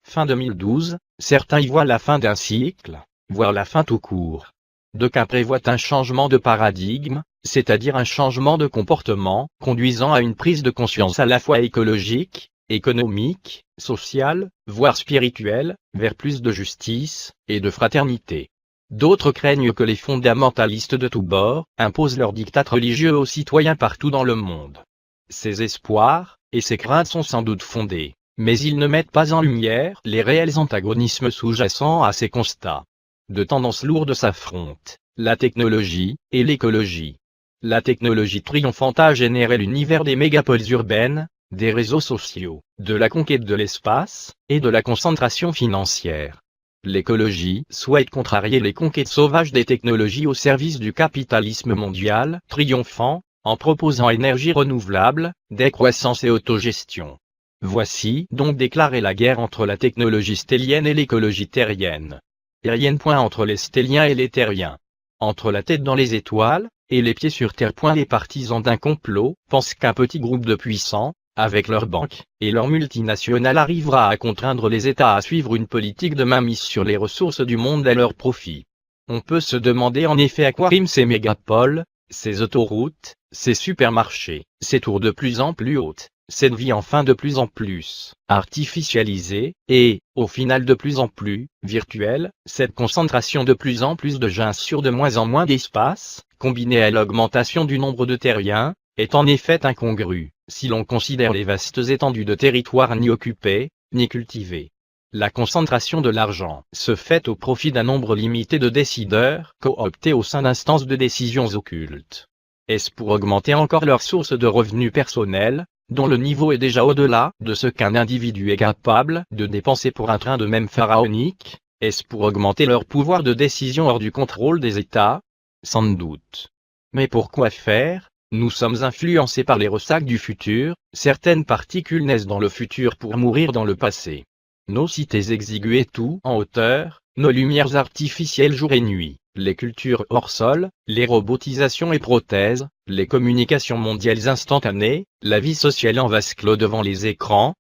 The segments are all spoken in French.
Fin 2012, certains y voient la fin d'un cycle, voire la fin tout court. D'aucuns prévoient un changement de paradigme, c'est-à-dire un changement de comportement, conduisant à une prise de conscience à la fois écologique, économique, sociale, voire spirituelle, vers plus de justice et de fraternité. D'autres craignent que les fondamentalistes de tous bords imposent leur diktat religieux aux citoyens partout dans le monde. Ces espoirs et ces craintes sont sans doute fondés, mais ils ne mettent pas en lumière les réels antagonismes sous-jacents à ces constats. Deux tendances lourdes s'affrontent, la technologie et l'écologie. La technologie triomphante a généré l'univers des mégapoles urbaines, des réseaux sociaux, de la conquête de l'espace et de la concentration financière. L'écologie souhaite contrarier les conquêtes sauvages des technologies au service du capitalisme mondial, triomphant, en proposant énergie renouvelable, décroissance et autogestion. Voici donc déclaré la guerre entre la technologie stellienne et l'écologie terrienne. Terrienne. Entre les stelliens et les terriens. Entre la tête dans les étoiles et les pieds sur terre. Les partisans d'un complot pensent qu'un petit groupe de puissants, avec leurs banques et leurs multinationales, arrivera à contraindre les États à suivre une politique de mainmise sur les ressources du monde à leur profit. On peut se demander en effet à quoi riment ces mégapoles, ces autoroutes, ces supermarchés, ces tours de plus en plus hautes, cette vie enfin de plus en plus artificialisée, et, au final de plus en plus virtuelle, cette concentration de plus en plus de gens sur de moins en moins d'espace, combinée à l'augmentation du nombre de terriens, est en effet incongrue, si l'on considère les vastes étendues de territoires ni occupés, ni cultivés. La concentration de l'argent se fait au profit d'un nombre limité de décideurs, cooptés au sein d'instances de décisions occultes. Est-ce pour augmenter encore leurs sources de revenus personnels, dont le niveau est déjà au-delà de ce qu'un individu est capable de dépenser pour un train de même pharaonique? Est-ce pour augmenter leur pouvoir de décision hors du contrôle des États? Sans doute. Mais pourquoi faire? Nous sommes influencés par les ressacs du futur, certaines particules naissent dans le futur pour mourir dans le passé. Nos cités exiguës tout en hauteur, nos lumières artificielles jour et nuit, les cultures hors sol, les robotisations et prothèses, les communications mondiales instantanées, la vie sociale en vase clos devant les écrans,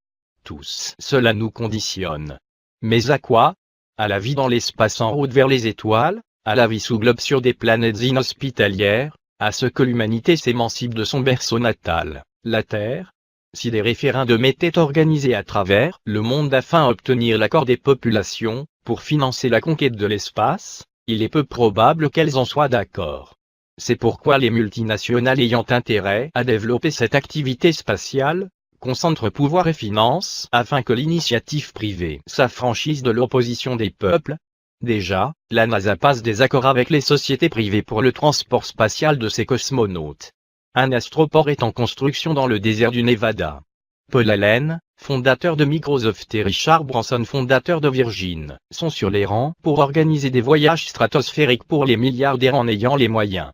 tous cela nous conditionne. Mais à quoi? À la vie dans l'espace en route vers les étoiles, à la vie sous globe sur des planètes inhospitalières, à ce que l'humanité s'émancipe de son berceau natal, la Terre? Si des référendums étaient organisés à travers le monde afin d'obtenir l'accord des populations, pour financer la conquête de l'espace, il est peu probable qu'elles en soient d'accord. C'est pourquoi les multinationales ayant intérêt à développer cette activité spatiale, concentrent pouvoir et finances afin que l'initiative privée s'affranchisse de l'opposition des peuples. Déjà, la NASA passe des accords avec les sociétés privées pour le transport spatial de ses cosmonautes. Un astroport est en construction dans le désert du Nevada. Paul Allen, fondateur de Microsoft, et Richard Branson, fondateur de Virgin, sont sur les rangs pour organiser des voyages stratosphériques pour les milliardaires en ayant les moyens.